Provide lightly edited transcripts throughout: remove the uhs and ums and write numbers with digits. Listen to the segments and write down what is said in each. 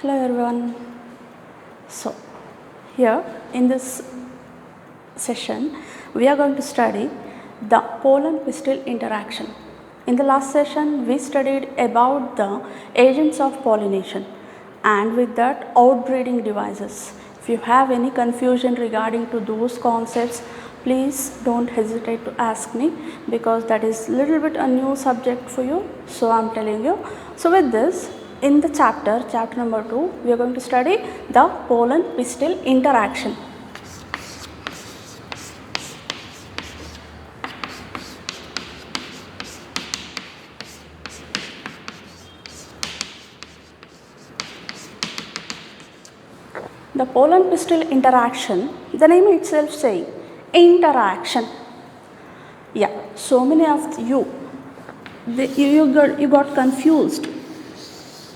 Hello everyone. So here in this session we are going to study the pollen pistil interaction. In the last session we studied about the agents of pollination and with that outbreeding devices. If you have any confusion regarding to those concepts, please don't hesitate to ask me because that is little bit a new subject for you. So I am telling you. So with this, in the chapter number 2, we are going to study the pollen pistil interaction. The pollen pistil interaction, the name itself saying interaction. Yeah, so many of you got confused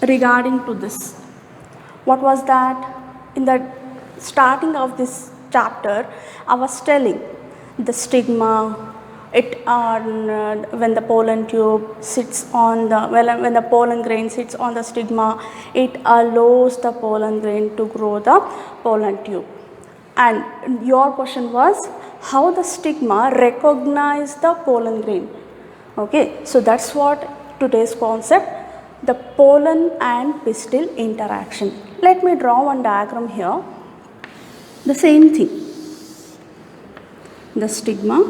regarding to this. What was that? In the starting of this chapter, I was telling the stigma. When the pollen tube sits on the when the pollen grain sits on the stigma, it allows the pollen grain to grow the pollen tube. And your question was how the stigma recognize the pollen grain. Okay, so that's what today's concept, the pollen and pistil interaction. Let me draw one diagram here. The same thing. The stigma,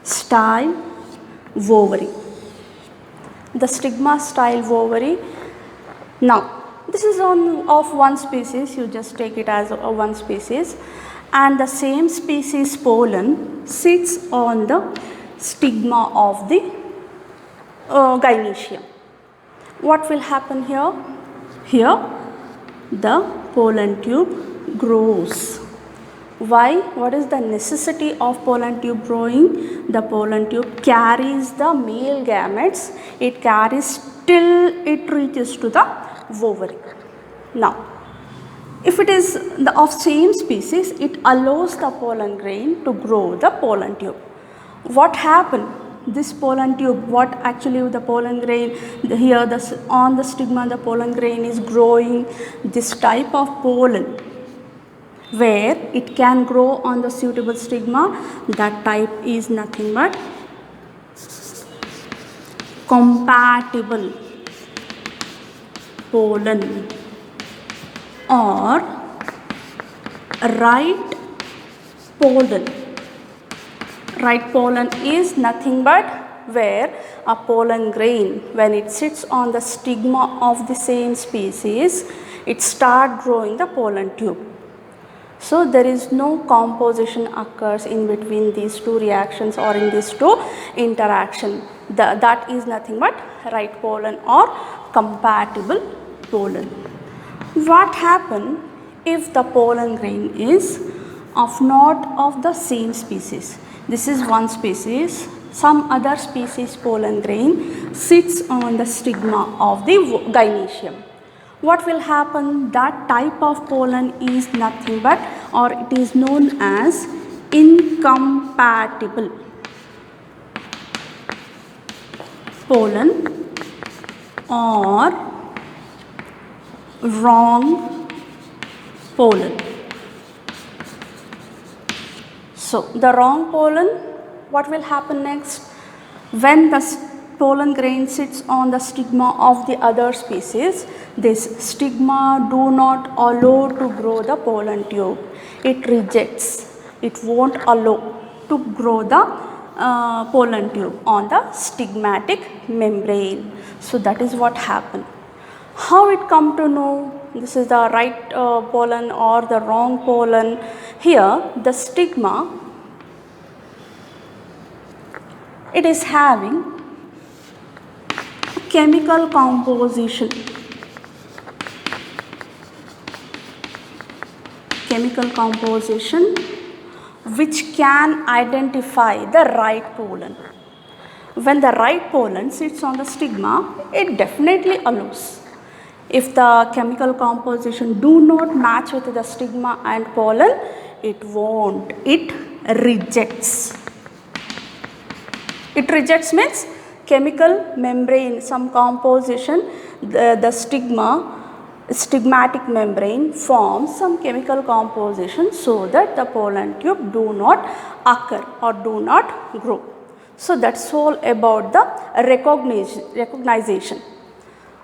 style, ovary. The stigma, style, ovary. Now, this is of one species. You just take it as one species, and the same species pollen sits on the stigma of the gynoecium. What will happen here? Here the pollen tube grows. Why? What is the necessity of pollen tube growing? The pollen tube carries the male gametes. It carries till it reaches to the ovary. Now, if it is of same species, it allows the pollen grain to grow the pollen tube. What happened? This pollen tube, what actually the pollen grain, here on the stigma the pollen grain is growing this type of pollen where it can grow on the suitable stigma. That type is nothing but compatible pollen or right pollen. Right pollen is nothing but where a pollen grain, when it sits on the stigma of the same species, it starts growing the pollen tube. So there is no composition occurs in between these two reactions or in these two interaction. That is nothing but right pollen or compatible pollen. What happens if the pollen grain is not of the same species? This is one species, some other species pollen grain sits on the stigma of the gynoecium. What will happen? That type of pollen is nothing but, or it is known as incompatible pollen or wrong pollen. So, the wrong pollen, what will happen next? When the pollen grain sits on the stigma of the other species, this stigma do not allow to grow the pollen tube. It rejects. It won't allow to grow the pollen tube on the stigmatic membrane. So, that is what happened. How it come to know this is the right pollen or the wrong pollen? Here the stigma, it is having chemical composition. Chemical composition which can identify the right pollen. When the right pollen sits on the stigma, it definitely allows. If the chemical composition do not match with the stigma and pollen, it won't. It rejects. It rejects means chemical membrane, some composition, the stigma stigmatic membrane forms some chemical composition so that the pollen tube do not occur or do not grow. So that's all about the recognition.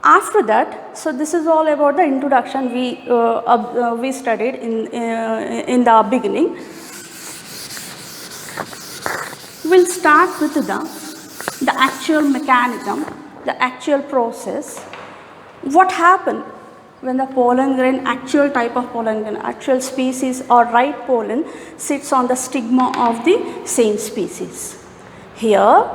After that, so this is all about the introduction we studied in the beginning. We'll start with the actual mechanism, the actual process. What happened when the pollen grain, actual type of pollen grain, actual species or right pollen sits on the stigma of the same species. Here,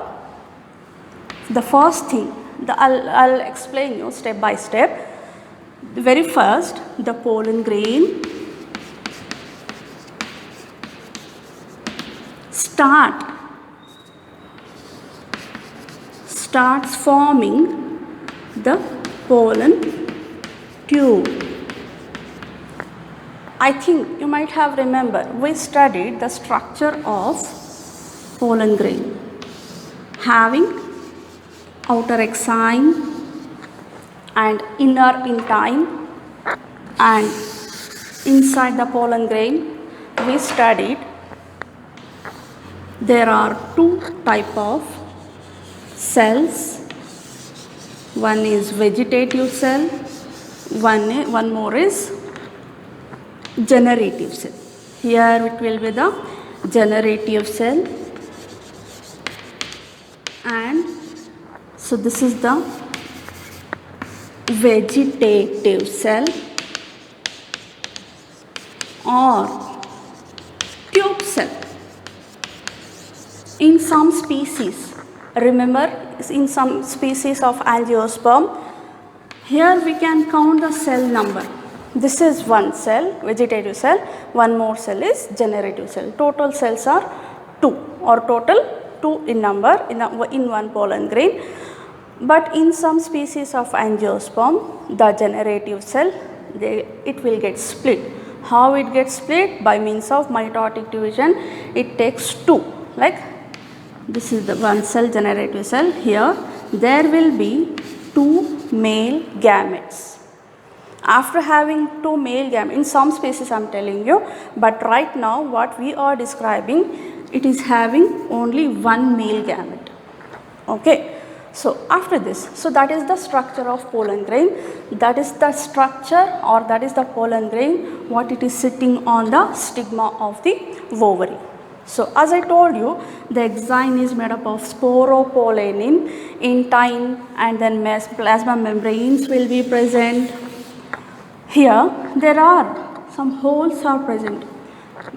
the first thing, I'll explain you step by step. The very first, the pollen grain starts forming the pollen tube. I think you might have remembered we studied the structure of pollen grain, having outer exine and inner intine, and inside the pollen grain we studied there are two type of cells. One is vegetative cell, one more is generative cell. Here it will be the generative cell, and so this is the vegetative cell or tube cell. In some species, remember, in some species of angiosperm, here we can count the cell number. This is one cell, vegetative cell, one more cell is generative cell. Total cells are 2 or total 2 in number in one pollen grain. But in some species of angiosperm, the generative cell, it will get split. How it gets split? By means of mitotic division. It takes 2, like this is the one cell generative cell. Here there will be 2 male gametes. After having 2 male gametes, in some species I am telling you, but right now what we are describing, it is having only 1 male gamete. Okay. So after this, so that is the structure of pollen grain. That is the structure, or that is the pollen grain, what it is sitting on the stigma of the ovary. So as I told you, the exine is made up of sporopollenin, intine, and then plasma membranes will be present. Here there are some holes are present.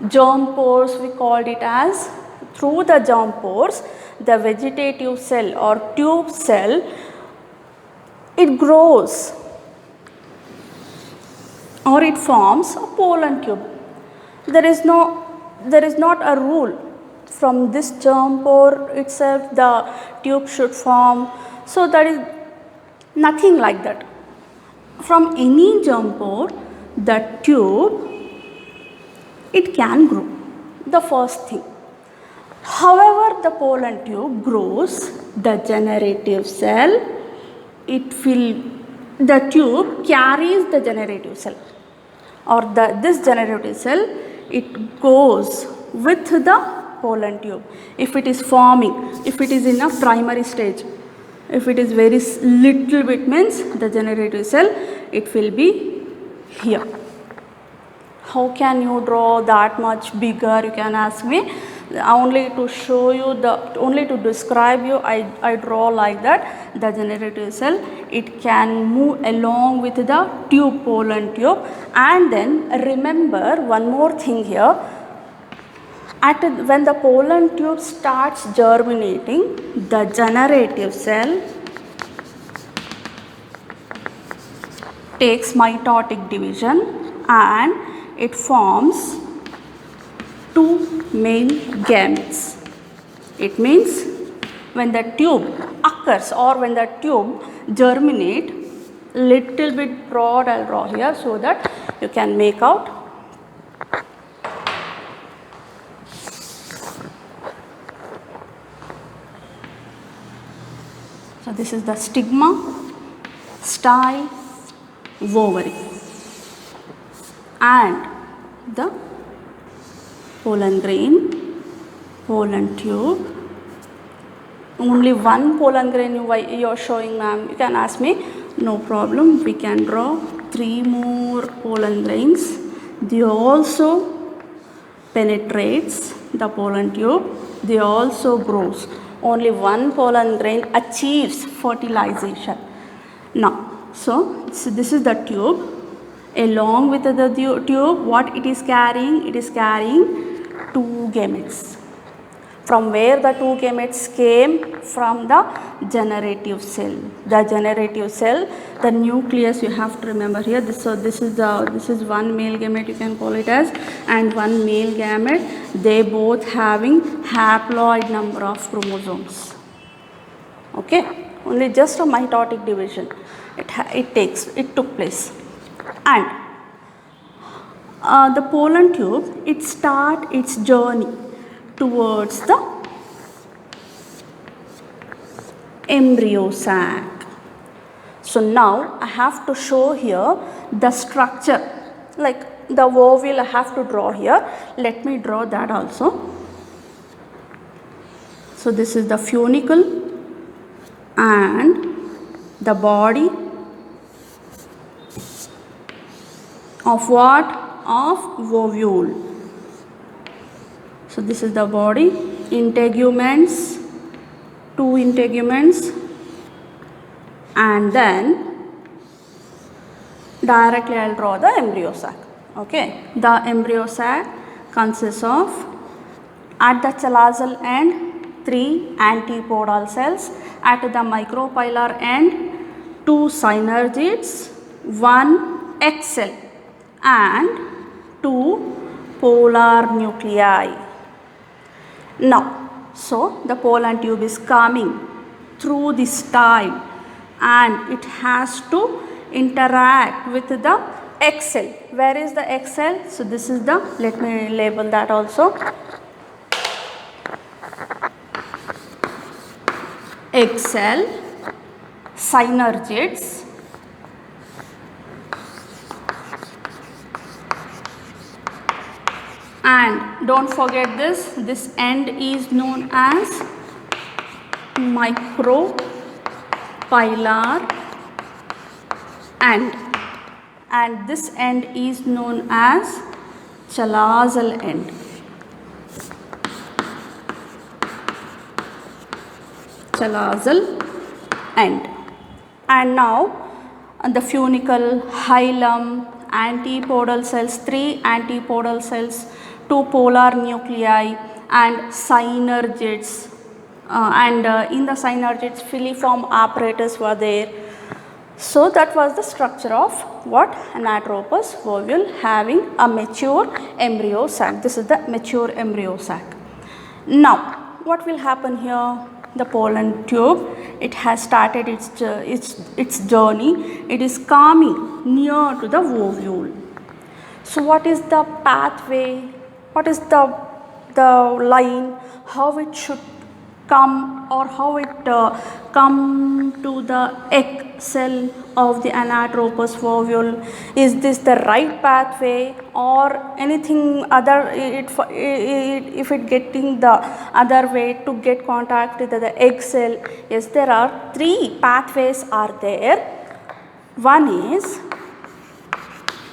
Germ pores, we called it as. Through the germ pores, the vegetative cell or tube cell, it grows or it forms a pollen tube. There is not a rule from this germ pore itself the tube should form. So that is nothing like that. From any germ pore, the tube, it can grow. The first thing. However, the pollen tube grows, the generative cell, the tube carries the generative cell, or this generative cell, it goes with the pollen tube. If it is forming, if it is in a primary stage, if it is very little bit means the generative cell, it will be here. How can you draw that much bigger, you can ask me. Only to show you only to describe you, I draw like that. The generative cell, it can move along with the tube, pollen tube. And then remember one more thing here, when the pollen tube starts germinating, the generative cell takes mitotic division and it forms 2 male gametes. It means when the tube occurs or when the tube germinate, little bit broad I'll draw here so that you can make out. So this is the stigma, style, ovary. and the pollen grain, pollen tube. Only one pollen grain you are showing, ma'am. You can ask me, no problem. We can draw 3 more pollen grains. They also penetrates the pollen tube. They also grows. Only one pollen grain achieves fertilization. Now, so this is the tube. Along with the tube, what it is carrying? It is carrying 2 gametes. From where the 2 gametes came? From the generative cell. The generative cell, the nucleus you have to remember here. This is one male gamete, you can call it as, and one male gamete. They both having haploid number of chromosomes. Okay, only just a mitotic division. It took place. And the pollen tube, it start its journey towards the embryo sac. So now I have to show here the structure, like the ovule I have to draw here. Let me draw that also. So this is the funicle and the body of what? Of ovule. So this is the body, integuments, 2 integuments, and then directly I will draw the embryo sac. Okay, the embryo sac consists of, at the chalazal end, 3 antipodal cells, at the micropylar end, 2 synergids, 1 egg cell and 2 polar nuclei. Now, so the pollen tube is coming through this time and it has to interact with the egg cell. Where is the egg cell? So this is the, let me label that also. Egg cell, synergids, and don't forget this end is known as micropylar end, and this end is known as chalazal end. Chalazal end. And now the funicle, hilum, antipodal cells, 3 antipodal cells, 2 polar nuclei and synergids, in the synergids filiform apparatus were there. So that was the structure of what? Anatropous ovule having a mature embryo sac. This is the mature embryo sac. Now what will happen here? The pollen tube, it has started its journey. It is coming near to the ovule. So what is the pathway? What is the line? How it should come, or how it come to the egg cell of the anatropous ovule? Is this the right pathway or anything other? If it getting the other way to get contact with the egg cell? Yes, there are 3 pathways are there. One is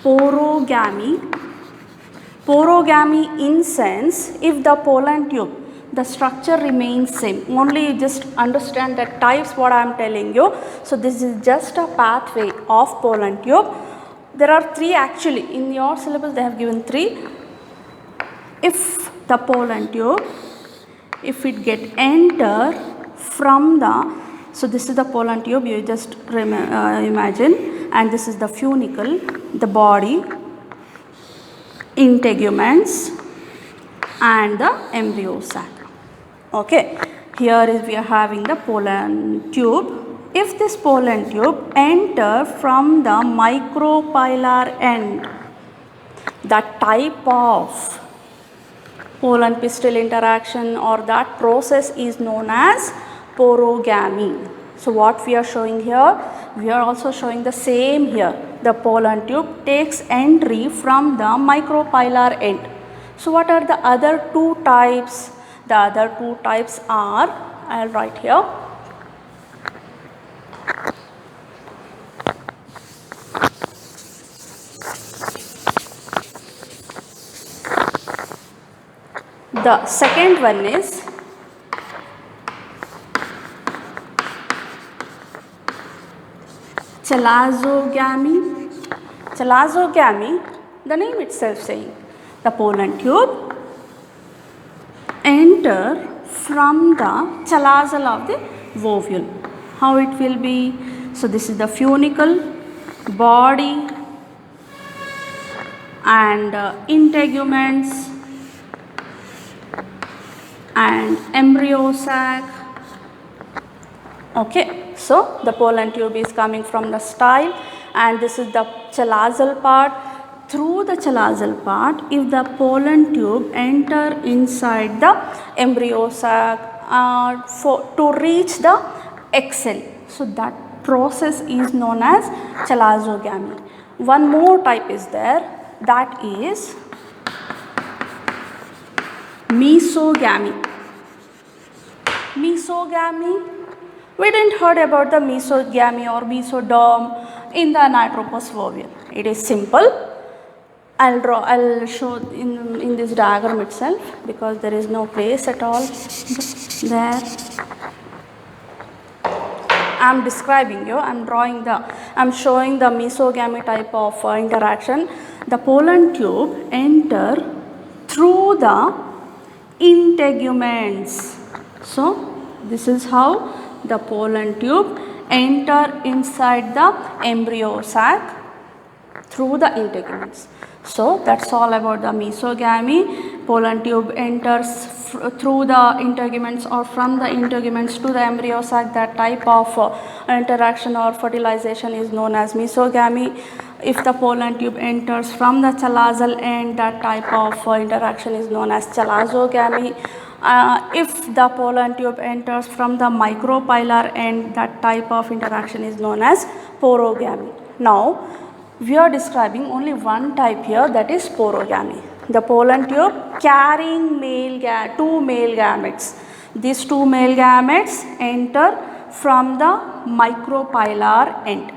porogamy. Porogamy in sense, if the pollen tube, the structure remains same, only you just understand the types what I am telling you. So this is just a pathway of pollen tube. There are 3 actually, in your syllabus they have given 3. If the pollen tube, if it get enter from the, so this is the pollen tube, you just imagine, and this is the funicle, the body, integuments and the embryo sac. Okay, here is we are having the pollen tube. If this pollen tube enter from the micropylar end, the type of pollen pistil interaction or that process is known as porogamy. So what we are showing here, we are also showing the same here. the pollen tube takes entry from the micropylar end. So what are the other two types? The other two types are, I will write here. The second one is chalazogamy. Chalazogamy, the name itself saying, the pollen tube enter from the chalazal of the ovule. How it will be? So this is the funicle, body and integuments and embryo sac. Okay, so the pollen tube is coming from the style, and this is the chalazal part. Through the chalazal part, if the pollen tube enter inside the embryo sac to reach the egg cell, so that process is known as chalazogamy. One more type is there, that is mesogamy. Mesogamy, we didn't heard about the mesogamy or mesoderm in the nitropus ovule. It is simple. I'll show in this diagram itself, because there is no place at all there. I'm describing you, I'm showing the mesogamy type of interaction. The pollen tube enter through the integuments. So this is how the pollen tube enter inside the embryo sac through the integuments. So that's all about the mesogamy. Pollen tube enters through the integuments or from the integuments to the embryo sac. That type of interaction or fertilization is known as mesogamy. If the pollen tube enters from the chalazal end, that type of interaction is known as chalazogamy. If the pollen tube enters from the micropylar end, that type of interaction is known as porogamy. Now we are describing only one type here, that is porogamy. The pollen tube carrying two male gametes. These two male gametes enter from the micropylar end.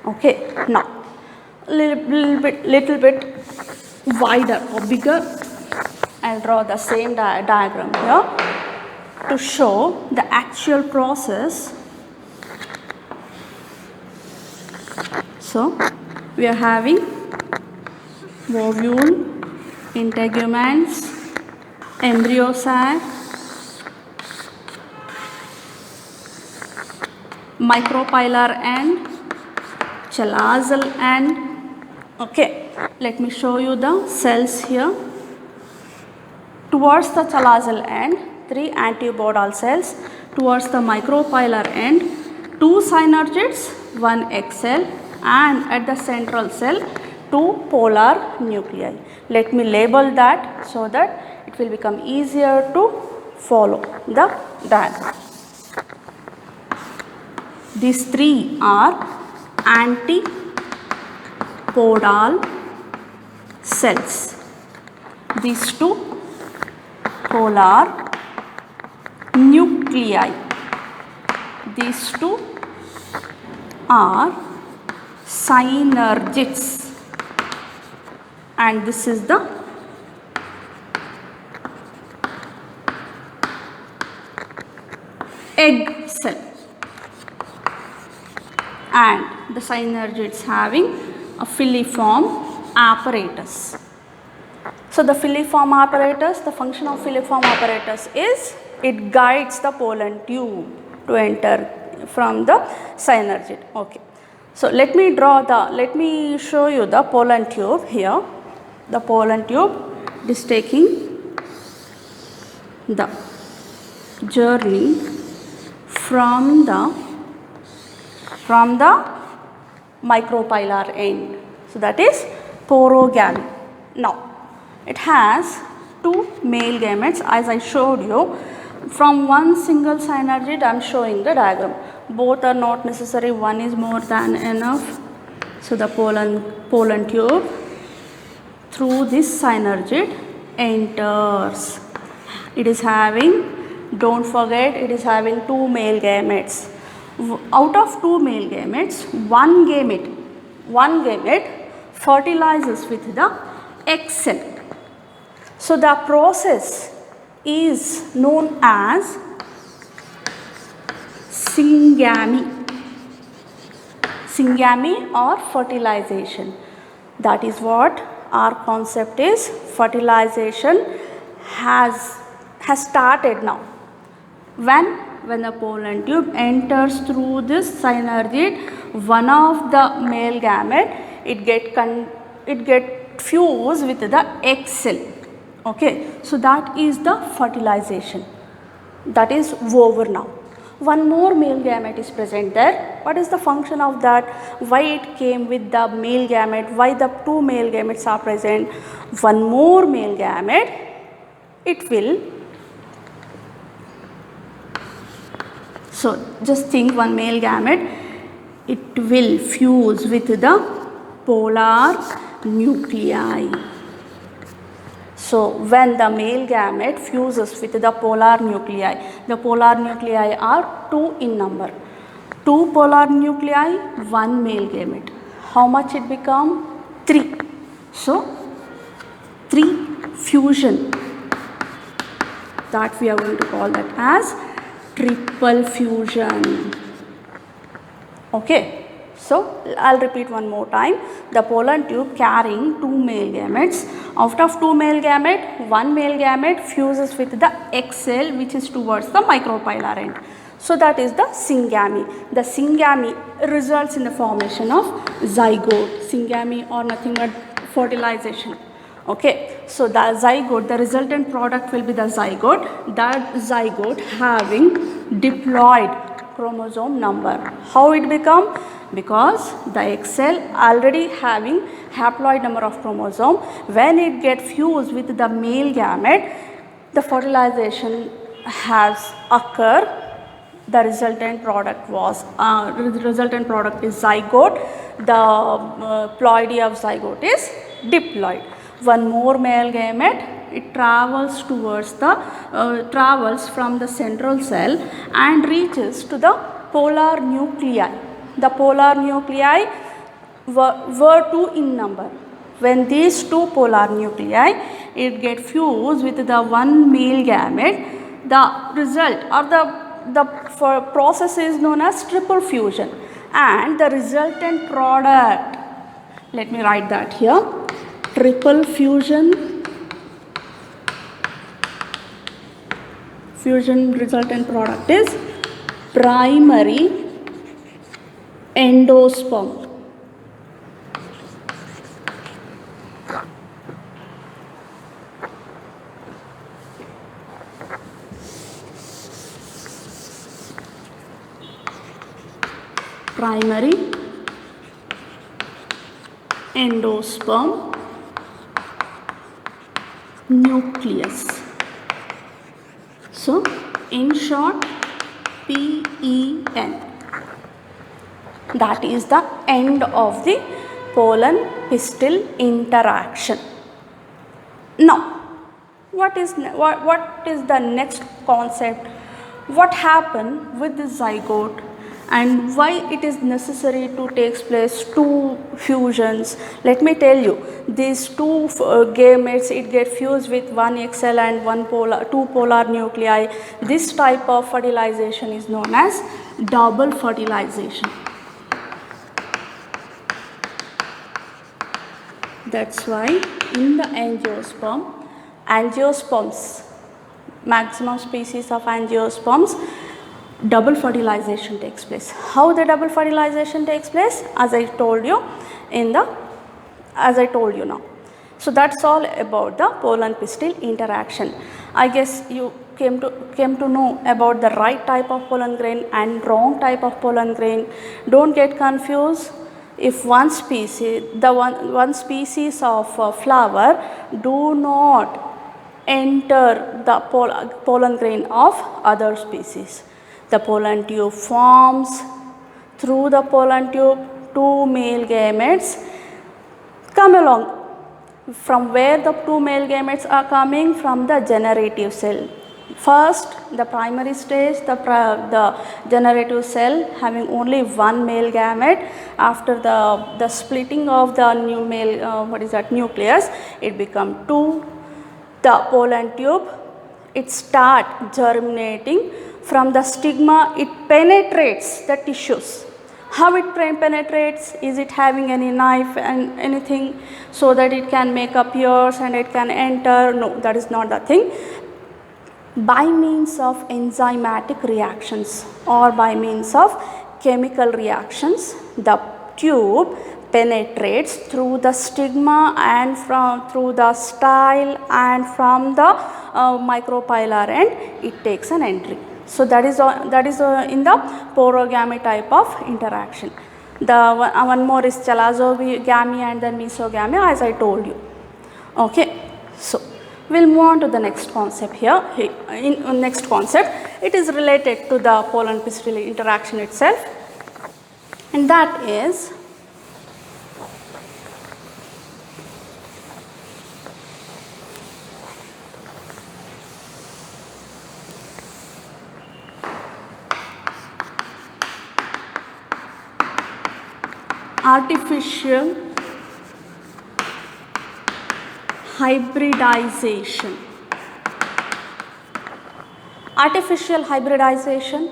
Okay, now little bit wider or bigger, I'll draw the same diagram here to show the actual process. So we are having ovule, integuments, embryo sac, micropylar end, chalazal end. Okay, let me show you the cells here. Towards the chalazal end, 3 antibodal cells. Towards the micropylar end, 2 synergids, 1 egg cell, and at the central cell 2 polar nuclei. Let me label that so that it will become easier to follow the diagram. These 3 are antipodal cells. These 2 polar nuclei. These 2 are synergids, and this is the egg cell, and the synergids having a filiform apparatus. So the filiform apparatus, the function of filiform apparatus is it guides the pollen tube to enter from the synergid. Okay. So let me show you the pollen tube here. The pollen tube is taking the journey from the micropylar end. So that is porogamy. Now it has 2 male gametes, as I showed you. From one single synergid I am showing the diagram. Both are not necessary, one is more than enough. So the pollen tube through this synergid enters. It is having, don't forget, it is having 2 male gametes. Out of 2 male gametes, one gamete fertilizes with the egg cell. So the process is known as syngamy or fertilization. That is what our concept is. Fertilization has started now. When the pollen tube enters through this synergid, one of the male gamete, it get fused with the egg cell. Okay, so that is the fertilization. That is over now. One more male gamete is present there. What is the function of that? Why it came with the male gamete? Why the 2 male gametes are present? One more male gamete, it will. So just think, one male gamete, it will fuse with the polar nuclei. So when the male gamete fuses with the polar nuclei are 2 in number. 2 polar nuclei, 1 male gamete. How much it become? 3. So 3 fusion. That we are going to call that as triple fusion. Okay. So I'll repeat one more time. The pollen tube carrying 2 male gametes. Out of 2 male gamete, 1 male gamete fuses with the egg cell, which is towards the micropylar end. So that is the syngamy. The syngamy results in the formation of zygote. Syngamy or nothing but fertilization. Okay. So the zygote, the resultant product will be the zygote. That zygote having diploid chromosome number. How it become? Because the egg cell already having haploid number of chromosome. When it get fused with the male gamete, the fertilization has occurred. The resultant product is zygote. The ploidy of zygote is diploid. One more male gamete, it travels towards the travels from the central cell and reaches to the polar nuclei. The polar nuclei were 2 in number. When these 2 polar nuclei, it get fused with the 1 male gamete, the result or the process is known as triple fusion, and the resultant product, let me write that here, triple fusion resultant product is primary endosperm. Primary endosperm nucleus. So in short, PEN. That is the end of the pollen pistil interaction. Now, what is the next concept? What happened with the zygote and why it is necessary to take place 2 fusions? Let me tell you, these 2 gametes, it get fused with 1 egg cell and 2 polar nuclei. This type of fertilization is known as double fertilization. That's why in the angiosperms, maximum species of angiosperms, double fertilization takes place. How the double fertilization takes place? As I told you now. So that's all about the pollen pistil interaction. I guess you came to know about the right type of pollen grain and wrong type of pollen grain. Don't get confused. If one species of flower do not enter the pollen grain of other species, the pollen tube forms. Through the pollen tube, two male gametes come along. From where the two male gametes are coming? From the generative cell. First, the primary stage, the generative cell having only one male gamete. After the splitting of the new male, nucleus, it become two. The pollen tube, it start germinating. From the stigma, it penetrates the tissues. How it penetrates? Is it having any knife and anything so that it can make up ears and it can enter? No, that is not the thing. By means of enzymatic reactions or by means of chemical reactions, the tube penetrates through the stigma and through the style and from the micropylar end, it takes an entry. So that is in the porogamy type of interaction. The one more is chalazogamy and then mesogamy, as I told you. Okay, so we'll move on to the next concept here. In next concept, it is related to the pollen pistil interaction itself, and that is artificial hybridization. Artificial hybridization.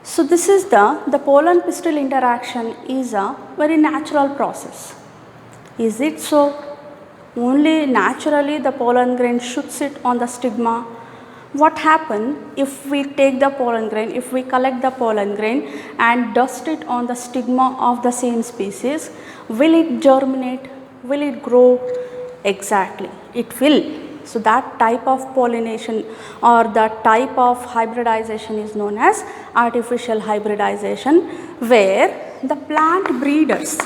So this is the pollen pistil interaction is a very natural process. Is it so? Only naturally the pollen grain should sit on the stigma. What happens if we take the pollen grain, if we collect the pollen grain and dust it on the stigma of the same species? Will it germinate? Will it grow? Exactly, it will. So that type of pollination or that type of hybridization is known as artificial hybridization, where the plant breeders,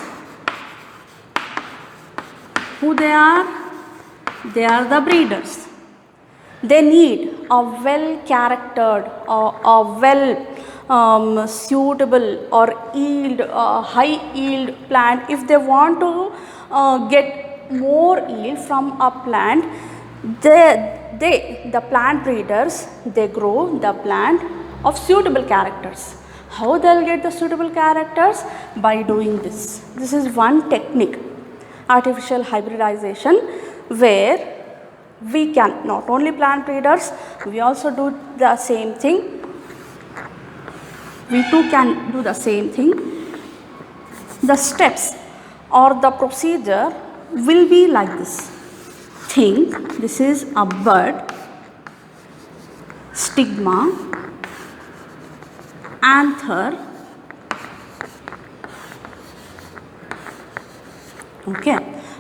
who they are? They are the breeders. They need a well charactered or a well suitable or high yield plant. If they want to get more yield from a plant, the plant breeders, they grow the plant of suitable characters. How they will get the suitable characters? By doing this. This is one technique, artificial hybridization, where we can, not only plant breeders, we also do the same thing. We too can do the same thing. The steps or the procedure will be like this. Think this is a bud, stigma, anther. Okay,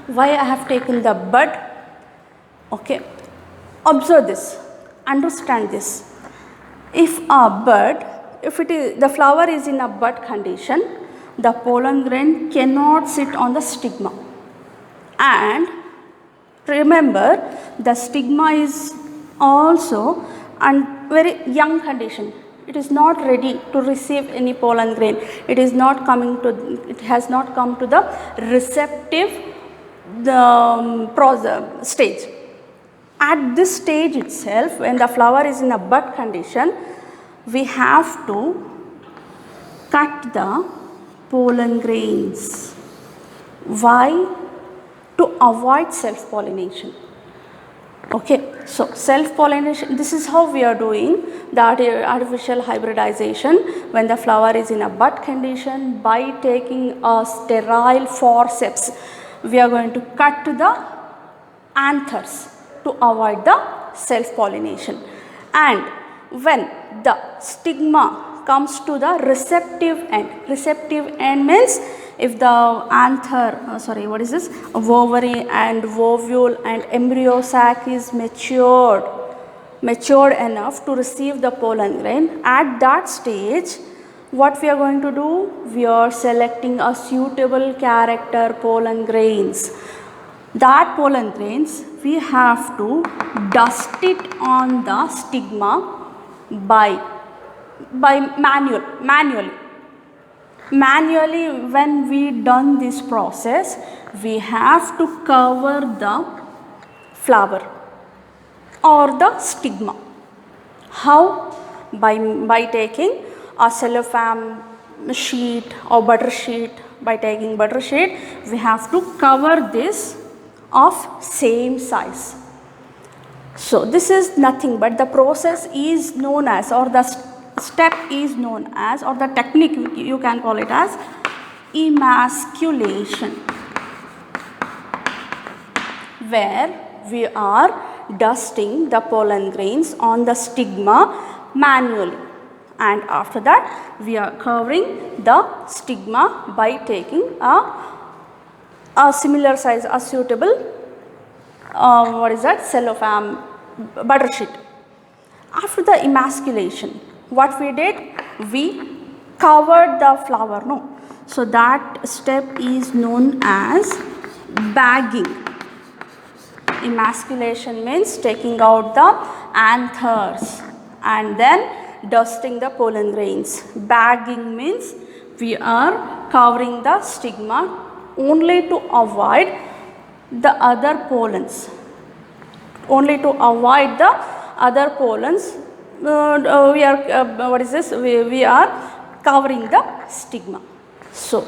why I have taken the bud? Okay, observe this, understand this. If a bud, if it is, the flower is in a bud condition, the pollen grain cannot sit on the stigma. And remember, the stigma is also a very young condition. It is not ready to receive any pollen grain. It has not come to the receptive stage. At this stage itself, when the flower is in a bud condition, we have to cut the pollen grains. Why? To avoid self-pollination. Okay, so self-pollination, this is how we are doing the artificial hybridization when the flower is in a bud condition. By taking a sterile forceps, we are going to cut the anthers to avoid the self-pollination. And when the stigma comes to the receptive end means if the anther, ovary and ovule and embryo sac is matured enough to receive the pollen grain, at that stage, what we are going to do? We are selecting a suitable character pollen grains. That pollen grains, we have to dust it on the stigma by manually. Manually, when we done this process, we have to cover the flower or the stigma. How? By taking a cellophane sheet or butter sheet. By taking butter sheet, we have to cover this of same size. So this is nothing but the process is known as, or the step is known as, or the technique you can call it as emasculation, where we are dusting the pollen grains on the stigma manually, and after that we are covering the stigma by taking a similar size, a suitable cellophane butter sheet. After the emasculation, what we did, we covered the flower, no? So that step is known as bagging. Emasculation means taking out the anthers and then dusting the pollen grains. Bagging means we are covering the stigma only to avoid the other pollens. Only to avoid the other pollens, we are covering the stigma. So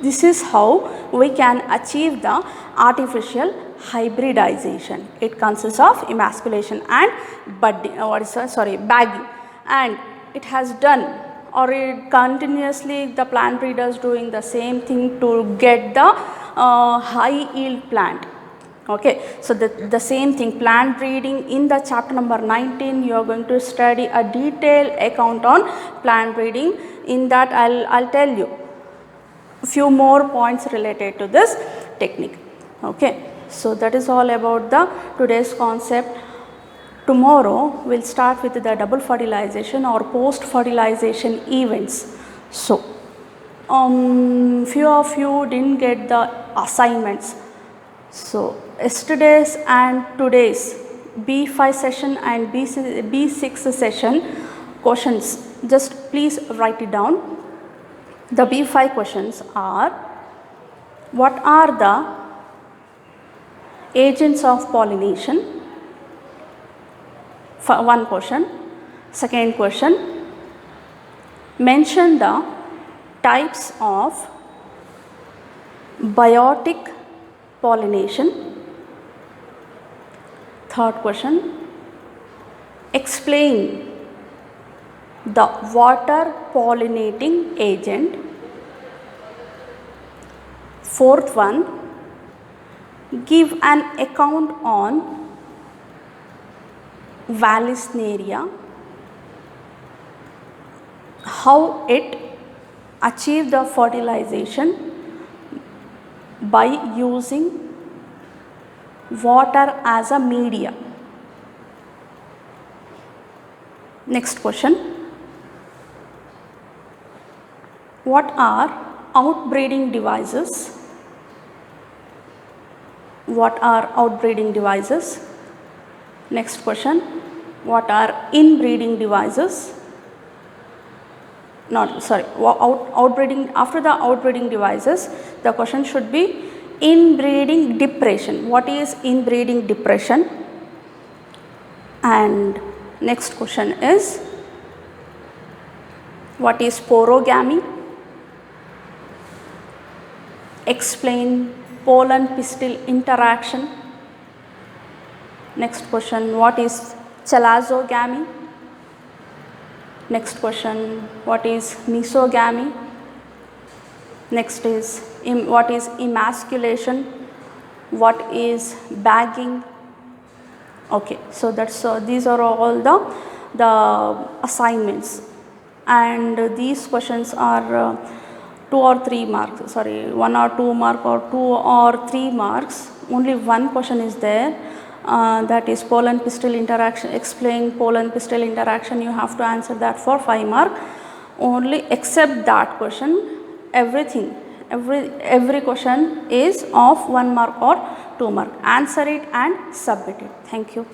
this is how we can achieve the artificial hybridization. It consists of emasculation and bagging, and it has done, or it continuously the plant breeders doing the same thing to get the high yield plant. Okay, so the same thing, plant breeding, in the chapter number 19 you are going to study a detailed account on plant breeding. In that I'll tell you a few more points related to this technique. Okay, so that is all about the today's concept. Tomorrow we'll start with the double fertilization or post fertilization events. So few of you didn't get the assignments. So yesterday's and today's B5 session and B6 session questions, just please write it down. The B5 questions are: what are the agents of pollination? For one question. Second question, mention the types of biotic pollination. Third question, explain the water pollinating agent. Fourth one, give an account on Vallisneria, how it achieved the fertilization by using water as a media. Next question, what are outbreeding devices? What are outbreeding devices? Next question, what are inbreeding devices? Outbreeding. After the outbreeding devices, the question should be inbreeding depression. What is inbreeding depression? And next question is, what is porogamy? Explain pollen pistil interaction. Next question, what is chalazogamy? Next question, what is mesogamy? Next is, what is emasculation? What is bagging? Okay, so that's these are all the assignments, and these questions are 2 or 3 marks. 1 or 2 mark or 2 or 3 marks. Only one question is there. That is pollen pistil interaction. Explain pollen pistil interaction. You have to answer that for 5 mark only. Except that question, everything, every question is of 1 mark or 2 mark. Answer it and submit it. Thank you.